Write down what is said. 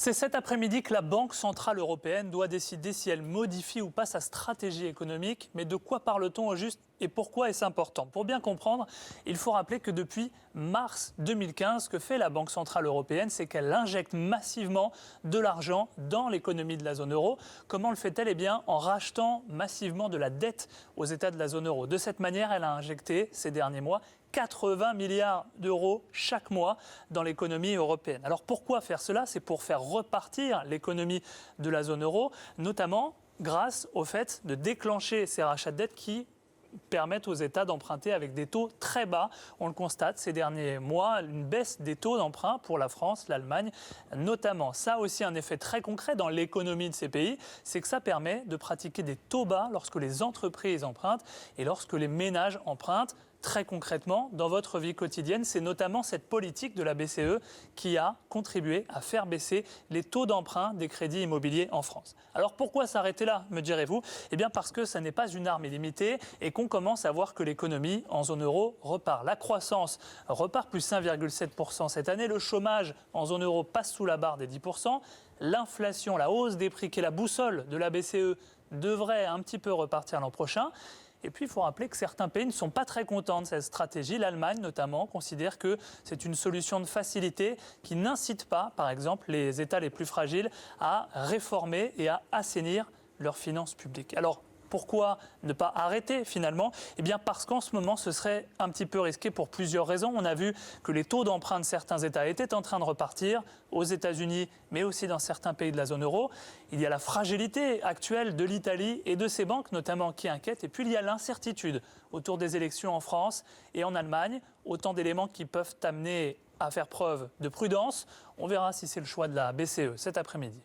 C'est cet après-midi que la Banque centrale européenne doit décider si elle modifie ou pas sa stratégie économique. Mais de quoi parle-t-on au juste et pourquoi est-ce important? Pour bien comprendre, il faut rappeler que depuis mars 2015, ce que fait la Banque centrale européenne, c'est qu'elle injecte massivement de l'argent dans l'économie de la zone euro. Comment le fait-elle? Eh bien, en rachetant massivement de la dette aux États de la zone euro. De cette manière, elle a injecté ces derniers mois 80 milliards d'euros chaque mois dans l'économie européenne. Alors pourquoi faire cela? C'est pour faire repartir l'économie de la zone euro, notamment grâce au fait de déclencher ces rachats de dettes qui permettent aux États d'emprunter avec des taux très bas. On le constate ces derniers mois, une baisse des taux d'emprunt pour la France, l'Allemagne notamment. Ça a aussi un effet très concret dans l'économie de ces pays, c'est que ça permet de pratiquer des taux bas lorsque les entreprises empruntent et lorsque les ménages empruntent. Très concrètement, dans votre vie quotidienne, c'est notamment cette politique de la BCE qui a contribué à faire baisser les taux d'emprunt des crédits immobiliers en France. Alors pourquoi s'arrêter là, me direz-vous? Eh bien parce que ça n'est pas une arme illimitée et qu'on commence à voir que l'économie en zone euro repart. La croissance repart plus 1,7% cette année. Le chômage en zone euro passe sous la barre des 10%. L'inflation, la hausse des prix qui est la boussole de la BCE devrait un petit peu repartir l'an prochain. Et puis, il faut rappeler que certains pays ne sont pas très contents de cette stratégie. L'Allemagne, notamment, considère que c'est une solution de facilité qui n'incite pas, par exemple, les États les plus fragiles à réformer et à assainir leurs finances publiques. Alors, pourquoi ne pas arrêter finalement? Eh bien parce qu'en ce moment, ce serait un petit peu risqué pour plusieurs raisons. On a vu que les taux d'emprunt de certains États étaient en train de repartir, aux États-Unis, mais aussi dans certains pays de la zone euro. Il y a la fragilité actuelle de l'Italie et de ses banques, notamment, qui inquiète. Et puis il y a l'incertitude autour des élections en France et en Allemagne. Autant d'éléments qui peuvent amener à faire preuve de prudence. On verra si c'est le choix de la BCE cet après-midi.